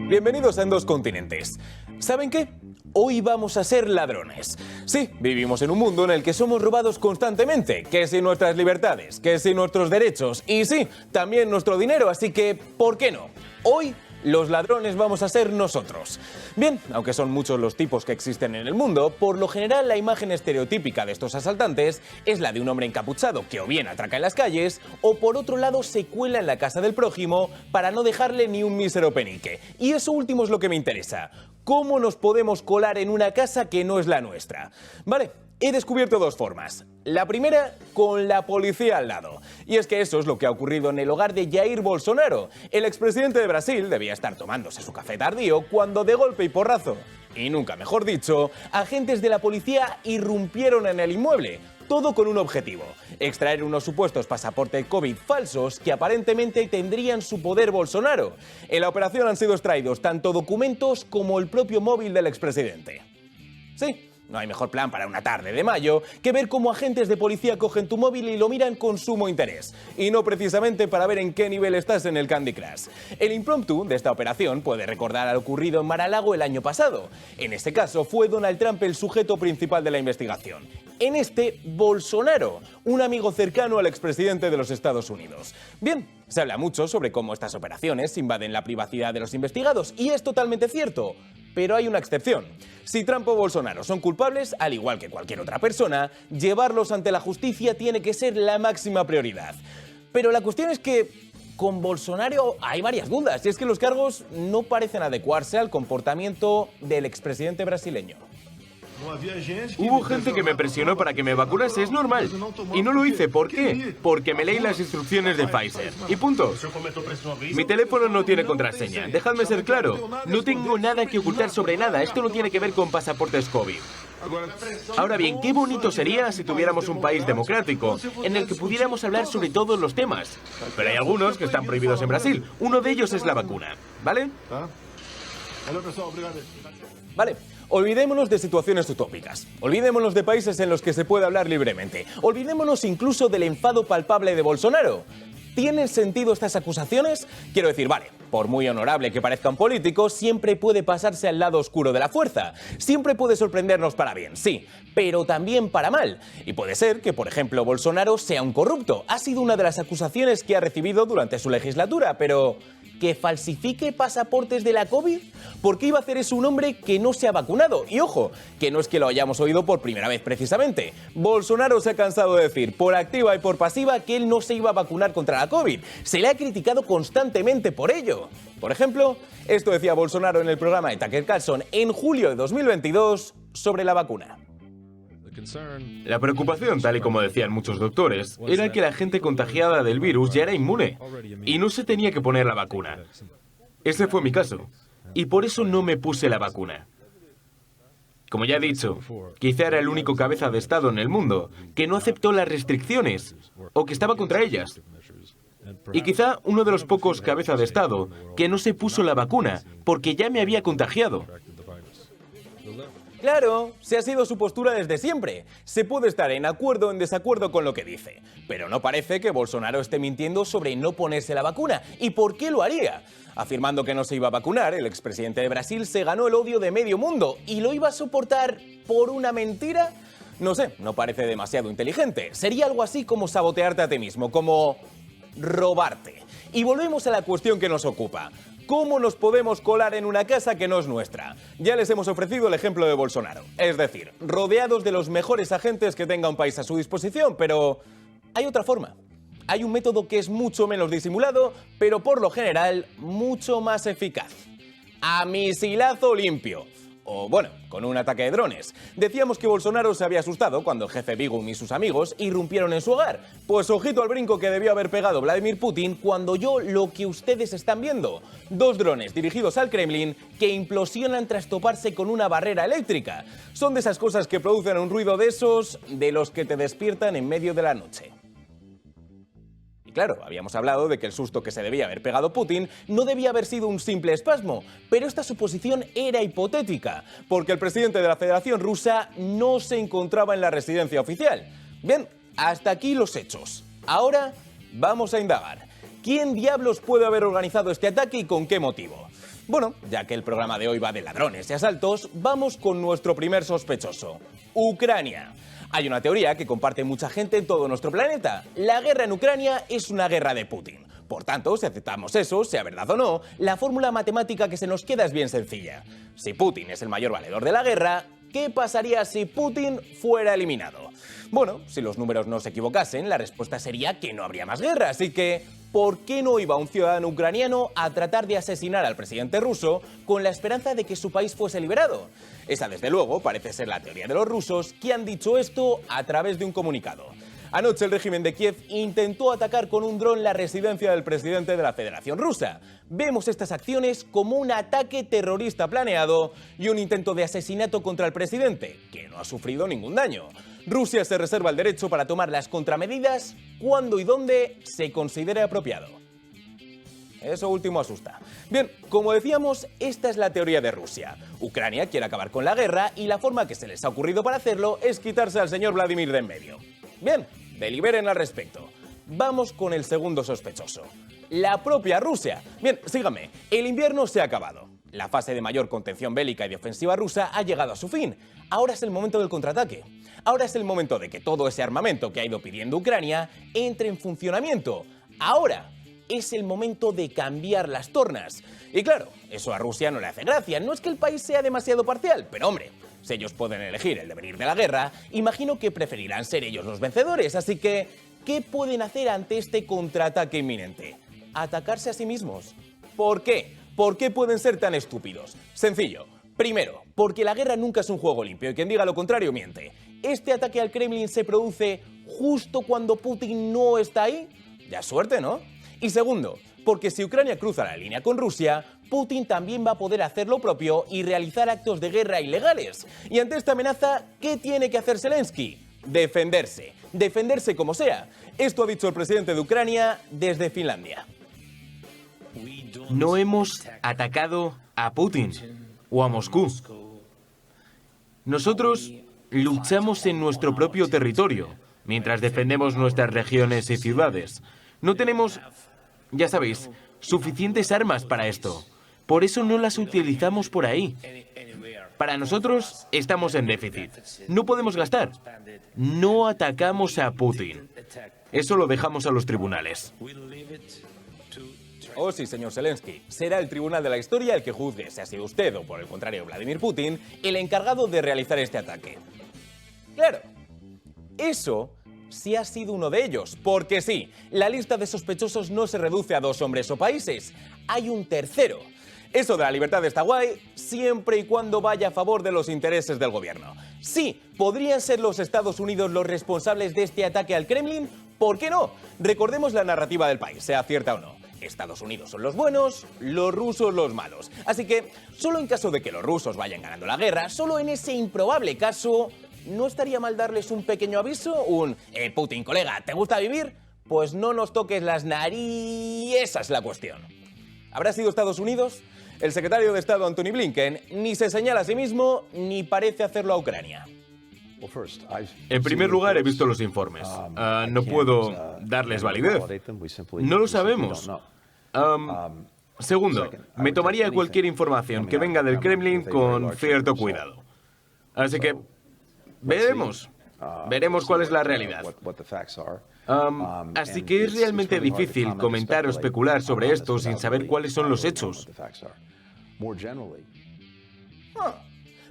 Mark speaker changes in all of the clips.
Speaker 1: Bienvenidos a En Dos Continentes. ¿Saben qué? Hoy vamos a ser ladrones. Sí, vivimos en un mundo en el que somos robados constantemente, que si nuestras libertades, que si nuestros derechos y sí, también nuestro dinero, así que, ¿por qué no? Hoy los ladrones vamos a ser nosotros. Bien, aunque son muchos los tipos que existen en el mundo, por lo general la imagen estereotípica de estos asaltantes es la de un hombre encapuchado que o bien atraca en las calles o por otro lado se cuela en la casa del prójimo para no dejarle ni un mísero penique. Y eso último es lo que me interesa. ¿Cómo nos podemos colar en una casa que no es la nuestra? Vale. He descubierto dos formas. La primera, con la policía al lado. Y es que eso es lo que ha ocurrido en el hogar de Jair Bolsonaro. El expresidente de Brasil debía estar tomándose su café tardío cuando de golpe y porrazo, y nunca mejor dicho, agentes de la policía irrumpieron en el inmueble. Todo con un objetivo, extraer unos supuestos pasaportes COVID falsos que aparentemente tendrían su poder Bolsonaro. En la operación han sido extraídos tanto documentos como el propio móvil del expresidente. Sí. No hay mejor plan para una tarde de mayo que ver cómo agentes de policía cogen tu móvil y lo miran con sumo interés. Y no precisamente para ver en qué nivel estás en el Candy Crush. El impromptu de esta operación puede recordar a lo ocurrido en Mar-a-Lago el año pasado. En este caso fue Donald Trump el sujeto principal de la investigación. En este, Bolsonaro, un amigo cercano al expresidente de los Estados Unidos. Bien, se habla mucho sobre cómo estas operaciones invaden la privacidad de los investigados, y es totalmente cierto. Pero hay una excepción. Si Trump o Bolsonaro son culpables, al igual que cualquier otra persona, llevarlos ante la justicia tiene que ser la máxima prioridad. Pero la cuestión es que con Bolsonaro hay varias dudas, y es que los cargos no parecen adecuarse al comportamiento del expresidente brasileño.
Speaker 2: Hubo gente que me presionó para que me vacunase, es normal. Y no lo hice, ¿por qué? Porque me leí las instrucciones de Pfizer. Y punto. Mi teléfono no tiene contraseña, dejadme ser claro. No tengo nada que ocultar sobre nada, esto no tiene que ver con pasaportes COVID. Ahora bien, qué bonito sería si tuviéramos un país democrático, en el que pudiéramos hablar sobre todos los temas. Pero hay algunos que están prohibidos en Brasil. Uno de ellos es la vacuna, ¿vale?
Speaker 1: Vale. Olvidémonos de situaciones utópicas, olvidémonos de países en los que se puede hablar libremente, olvidémonos incluso del enfado palpable de Bolsonaro. ¿Tienen sentido estas acusaciones? Quiero decir, vale, por muy honorable que parezca un político, siempre puede pasarse al lado oscuro de la fuerza. Siempre puede sorprendernos para bien, sí, pero también para mal. Y puede ser que, por ejemplo, Bolsonaro sea un corrupto. Ha sido una de las acusaciones que ha recibido durante su legislatura, pero ¿que falsifique pasaportes de la COVID? ¿Por qué iba a hacer eso un hombre que no se ha vacunado? Y ojo, que no es que lo hayamos oído por primera vez precisamente. Bolsonaro se ha cansado de decir, por activa y por pasiva, que él no se iba a vacunar contra la COVID. Se le ha criticado constantemente por ello. Por ejemplo, esto decía Bolsonaro en el programa de Tucker Carlson en julio de 2022 sobre la vacuna.
Speaker 2: La preocupación, tal y como decían muchos doctores, era que la gente contagiada del virus ya era inmune y no se tenía que poner la vacuna. Ese fue mi caso, y por eso no me puse la vacuna. Como ya he dicho, quizá era el único cabeza de Estado en el mundo que no aceptó las restricciones o que estaba contra ellas. Y quizá uno de los pocos cabezas de Estado que no se puso la vacuna porque ya me había contagiado.
Speaker 1: Claro, se ha sido su postura desde siempre. Se puede estar en acuerdo o en desacuerdo con lo que dice, pero no parece que Bolsonaro esté mintiendo sobre no ponerse la vacuna. ¿Y por qué lo haría? Afirmando que no se iba a vacunar, el expresidente de Brasil se ganó el odio de medio mundo y lo iba a soportar por una mentira. No sé, no parece demasiado inteligente. Sería algo así como sabotearte a ti mismo, como robarte. Y volvemos a la cuestión que nos ocupa. ¿Cómo nos podemos colar en una casa que no es nuestra? Ya les hemos ofrecido el ejemplo de Bolsonaro. Es decir, rodeados de los mejores agentes que tenga un país a su disposición, pero hay otra forma. Hay un método que es mucho menos disimulado, pero por lo general mucho más eficaz. A misilazo limpio. O bueno, con un ataque de drones. Decíamos que Bolsonaro se había asustado cuando el jefe Bigum y sus amigos irrumpieron en su hogar. Pues ojito al brinco que debió haber pegado Vladimir Putin cuando oyó lo que ustedes están viendo. 2 drones dirigidos al Kremlin que implosionan tras toparse con una barrera eléctrica. Son de esas cosas que producen un ruido de esos de los que te despiertan en medio de la noche. Claro, habíamos hablado de que el susto que se debía haber pegado Putin no debía haber sido un simple espasmo, pero esta suposición era hipotética, porque el presidente de la Federación Rusa no se encontraba en la residencia oficial. Bien, hasta aquí los hechos. Ahora vamos a indagar. ¿Quién diablos puede haber organizado este ataque y con qué motivo? Bueno, ya que el programa de hoy va de ladrones y asaltos, vamos con nuestro primer sospechoso, Ucrania. Hay una teoría que comparte mucha gente en todo nuestro planeta. La guerra en Ucrania es una guerra de Putin. Por tanto, si aceptamos eso, sea verdad o no, la fórmula matemática que se nos queda es bien sencilla. Si Putin es el mayor valedor de la guerra, ¿qué pasaría si Putin fuera eliminado? Bueno, si los números no se equivocasen, la respuesta sería que no habría más guerra, así que ¿por qué no iba un ciudadano ucraniano a tratar de asesinar al presidente ruso con la esperanza de que su país fuese liberado? Esa, desde luego, parece ser la teoría de los rusos, que han dicho esto a través de un comunicado. Anoche el régimen de Kiev intentó atacar con un dron la residencia del presidente de la Federación Rusa. Vemos estas acciones como un ataque terrorista planeado y un intento de asesinato contra el presidente, que no ha sufrido ningún daño. Rusia se reserva el derecho para tomar las contramedidas cuando y donde se considere apropiado. Eso último asusta. Bien, como decíamos, esta es la teoría de Rusia. Ucrania quiere acabar con la guerra y la forma que se les ha ocurrido para hacerlo es quitarse al señor Vladimir de en medio. Bien, deliberen al respecto. Vamos con el segundo sospechoso, la propia Rusia. Bien, síganme, el invierno se ha acabado. La fase de mayor contención bélica y de ofensiva rusa ha llegado a su fin. Ahora es el momento del contraataque. Ahora es el momento de que todo ese armamento que ha ido pidiendo Ucrania entre en funcionamiento. Ahora es el momento de cambiar las tornas. Y claro, eso a Rusia no le hace gracia. No es que el país sea demasiado parcial, pero hombre, si ellos pueden elegir el devenir de la guerra, imagino que preferirán ser ellos los vencedores. Así que, ¿qué pueden hacer ante este contraataque inminente? Atacarse a sí mismos. ¿Por qué? ¿Por qué pueden ser tan estúpidos? Sencillo. Primero, porque la guerra nunca es un juego limpio y quien diga lo contrario miente. Este ataque al Kremlin se produce justo cuando Putin no está ahí. Ya suerte, ¿no? Y segundo, porque si Ucrania cruza la línea con Rusia, Putin también va a poder hacer lo propio y realizar actos de guerra ilegales. Y ante esta amenaza, ¿qué tiene que hacer Zelensky? Defenderse. Defenderse como sea. Esto ha dicho el presidente de Ucrania desde Finlandia.
Speaker 2: No hemos atacado a Putin o a Moscú. Nosotros luchamos en nuestro propio territorio, mientras defendemos nuestras regiones y ciudades. No tenemos, ya sabéis, suficientes armas para esto. Por eso no las utilizamos por ahí. Para nosotros estamos en déficit. No podemos gastar. No atacamos a Putin. Eso lo dejamos a los tribunales.
Speaker 1: Oh sí, señor Zelensky, será el tribunal de la historia el que juzgue si ha sido usted o, por el contrario, Vladimir Putin, el encargado de realizar este ataque. Claro, eso sí ha sido uno de ellos, porque sí, la lista de sospechosos no se reduce a 2 hombres o países, hay un tercero. Eso de la libertad está guay, siempre y cuando vaya a favor de los intereses del gobierno. Sí, ¿podrían ser los Estados Unidos los responsables de este ataque al Kremlin? ¿Por qué no? Recordemos la narrativa del país, sea cierta o no. Estados Unidos son los buenos, los rusos los malos. Así que, solo en caso de que los rusos vayan ganando la guerra, solo en ese improbable caso, ¿no estaría mal darles un pequeño aviso? Putin, colega, ¿te gusta vivir? Pues no nos toques las narices, esa es la cuestión. ¿Habrá sido Estados Unidos? El secretario de Estado Antony Blinken ni se señala a sí mismo ni parece hacerlo a Ucrania.
Speaker 2: En primer lugar, he visto los informes. No puedo darles validez. No lo sabemos. Segundo, me tomaría cualquier información que venga del Kremlin con cierto cuidado. Así que veremos. Veremos cuál es la realidad. Así que es realmente difícil comentar o especular sobre esto sin saber cuáles son los hechos.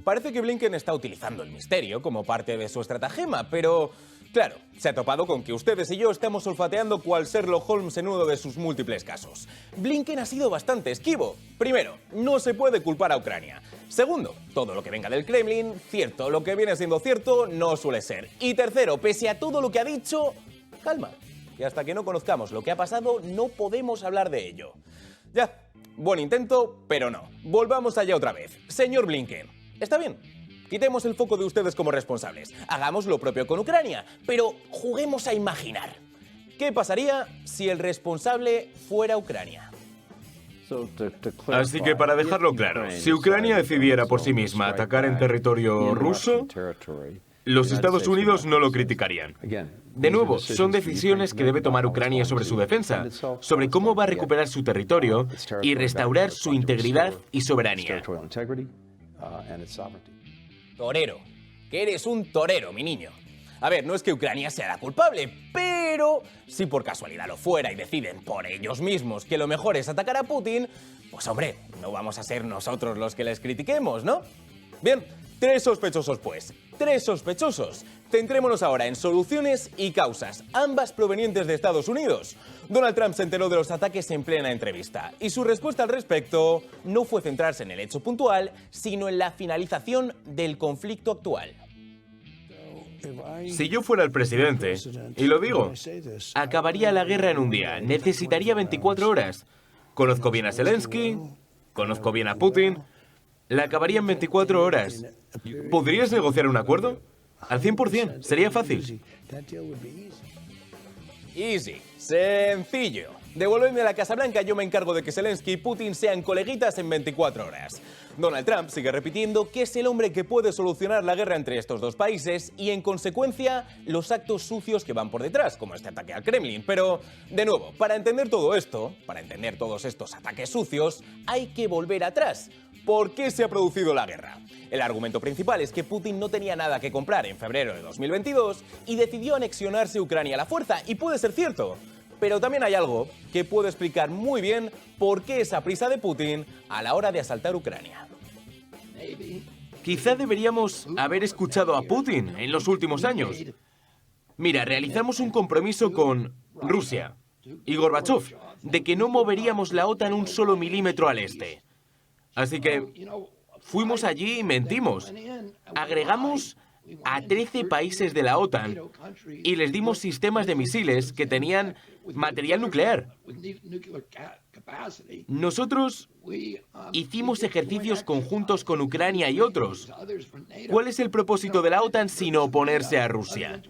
Speaker 1: Parece que Blinken está utilizando el misterio como parte de su estratagema, pero claro, se ha topado con que ustedes y yo estamos olfateando cual Sherlock Holmes en uno de sus múltiples casos. Blinken ha sido bastante esquivo. Primero, no se puede culpar a Ucrania. Segundo, todo lo que venga del Kremlin, cierto, lo que viene siendo cierto no suele ser. Y tercero, pese a todo lo que ha dicho, calma. Y hasta que no conozcamos lo que ha pasado, no podemos hablar de ello. Ya, buen intento, pero no. Volvamos allá otra vez. Señor Blinken, está bien. Quitemos el foco de ustedes como responsables. Hagamos lo propio con Ucrania, pero juguemos a imaginar. ¿Qué pasaría si el responsable fuera Ucrania?
Speaker 2: Así que para dejarlo claro, si Ucrania decidiera por sí misma atacar en territorio ruso, los Estados Unidos no lo criticarían. De nuevo, son decisiones que debe tomar Ucrania sobre su defensa, sobre cómo va a recuperar su territorio y restaurar su integridad y soberanía.
Speaker 1: Torero, que eres un torero, mi niño. A ver, no es que Ucrania sea la culpable, pero si por casualidad lo fuera y deciden por ellos mismos que lo mejor es atacar a Putin, pues hombre, no vamos a ser nosotros los que les critiquemos, ¿no? Bien, 3 sospechosos pues, 3 sospechosos. Centrémonos ahora en soluciones y causas, ambas provenientes de Estados Unidos. Donald Trump se enteró de los ataques en plena entrevista y su respuesta al respecto no fue centrarse en el hecho puntual, sino en la finalización del conflicto actual.
Speaker 2: Si yo fuera el presidente, y lo digo, acabaría la guerra en un día, necesitaría 24 horas. Conozco bien a Zelensky, conozco bien a Putin, la acabaría en 24 horas. ¿Podrías negociar un acuerdo? Al 100%, sería fácil.
Speaker 1: Easy, sencillo. Devolvedme a la Casa Blanca, yo me encargo de que Zelensky y Putin sean coleguitas en 24 horas. Donald Trump sigue repitiendo que es el hombre que puede solucionar la guerra entre estos dos países y, en consecuencia, los actos sucios que van por detrás, como este ataque al Kremlin. Pero, de nuevo, para entender todo esto, para entender todos estos ataques sucios, hay que volver atrás. ¿Por qué se ha producido la guerra? El argumento principal es que Putin no tenía nada que comprar en febrero de 2022 y decidió anexionarse Ucrania a la fuerza, y puede ser cierto. Pero también hay algo que puede explicar muy bien por qué esa prisa de Putin a la hora de asaltar Ucrania.
Speaker 2: Quizá deberíamos haber escuchado a Putin en los últimos años. Mira, realizamos un compromiso con Rusia y Gorbachov de que no moveríamos la OTAN un solo milímetro al este. Así que fuimos allí y mentimos. Agregamos a 13 países de la OTAN y les dimos sistemas de misiles que tenían material nuclear. Nosotros hicimos ejercicios conjuntos con Ucrania y otros. ¿Cuál es el propósito de la OTAN sino oponerse a Rusia?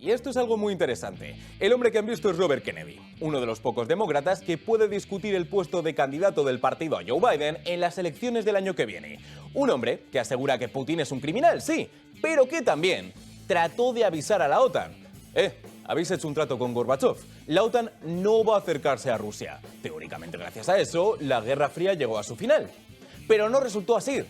Speaker 1: Y esto es algo muy interesante. El hombre que han visto es Robert Kennedy, uno de los pocos demócratas que puede discutir el puesto de candidato del partido a Joe Biden en las elecciones del año que viene. Un hombre que asegura que Putin es un criminal, sí, pero que también trató de avisar a la OTAN. Habéis hecho un trato con Gorbachov. La OTAN no va a acercarse a Rusia. Teóricamente, gracias a eso, la Guerra Fría llegó a su final. Pero no resultó así.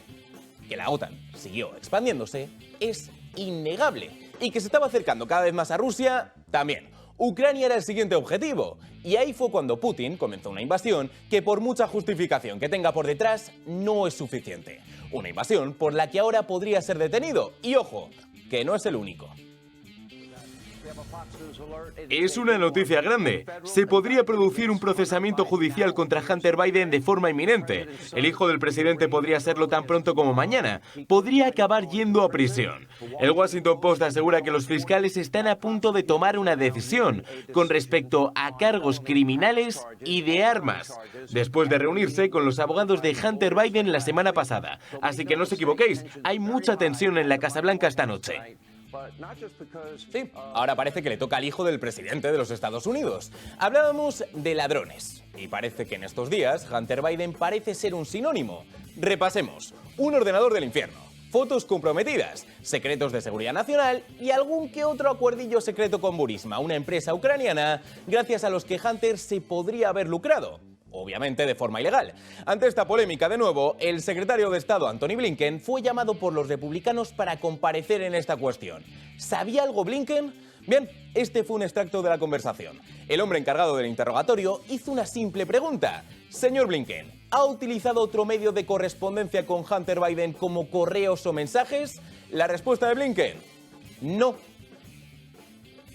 Speaker 1: Que la OTAN siguió expandiéndose es innegable. Y que se estaba acercando cada vez más a Rusia, también. Ucrania era el siguiente objetivo. Y ahí fue cuando Putin comenzó una invasión que, por mucha justificación que tenga por detrás, no es suficiente. Una invasión por la que ahora podría ser detenido. Y ojo, que no es el único.
Speaker 2: Es una noticia grande. Se podría producir un procesamiento judicial contra Hunter Biden de forma inminente. El hijo del presidente podría serlo tan pronto como mañana. Podría acabar yendo a prisión. El Washington Post asegura que los fiscales están a punto de tomar una decisión con respecto a cargos criminales y de armas, después de reunirse con los abogados de Hunter Biden la semana pasada. Así que no os equivoquéis, hay mucha tensión en la Casa Blanca esta noche.
Speaker 1: Sí, ahora parece que le toca al hijo del presidente de los Estados Unidos. Hablábamos de ladrones, y parece que en estos días Hunter Biden parece ser un sinónimo. Repasemos: un ordenador del infierno, fotos comprometidas, secretos de seguridad nacional y algún que otro acuerdillo secreto con Burisma, una empresa ucraniana gracias a los que Hunter se podría haber lucrado. Obviamente de forma ilegal. Ante esta polémica, de nuevo, el secretario de Estado, Antony Blinken, fue llamado por los republicanos para comparecer en esta cuestión. ¿Sabía algo Blinken? Bien, este fue un extracto de la conversación. El hombre encargado del interrogatorio hizo una simple pregunta. Señor Blinken, ¿ha utilizado otro medio de correspondencia con Hunter Biden como correos o mensajes? La respuesta de Blinken: no.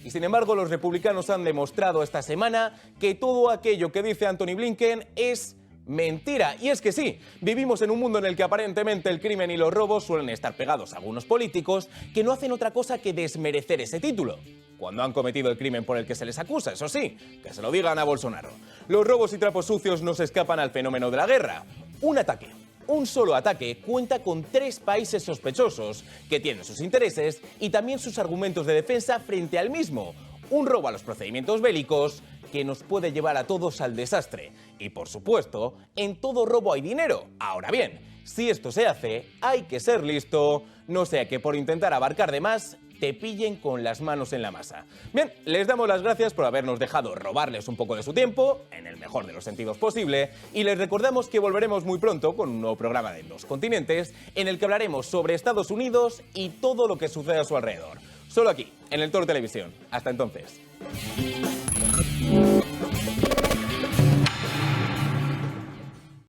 Speaker 1: Y sin embargo, los republicanos han demostrado esta semana que todo aquello que dice Antony Blinken es mentira. Y es que sí, vivimos en un mundo en el que aparentemente el crimen y los robos suelen estar pegados a algunos políticos que no hacen otra cosa que desmerecer ese título cuando han cometido el crimen por el que se les acusa, eso sí, que se lo digan a Bolsonaro. Los robos y trapos sucios no se escapan al fenómeno de la guerra. Un ataque, un solo ataque, cuenta con 3 países sospechosos que tienen sus intereses y también sus argumentos de defensa frente al mismo. Un robo a los procedimientos bélicos que nos puede llevar a todos al desastre. Y por supuesto, en todo robo hay dinero. Ahora bien, si esto se hace, hay que ser listo, no sea que por intentar abarcar de más, te pillen con las manos en la masa. Bien, les damos las gracias por habernos dejado robarles un poco de su tiempo, en el mejor de los sentidos posible, y les recordamos que volveremos muy pronto con un nuevo programa de Los Continentes, en el que hablaremos sobre Estados Unidos y todo lo que sucede a su alrededor. Solo aquí, en el Toro Televisión. Hasta entonces.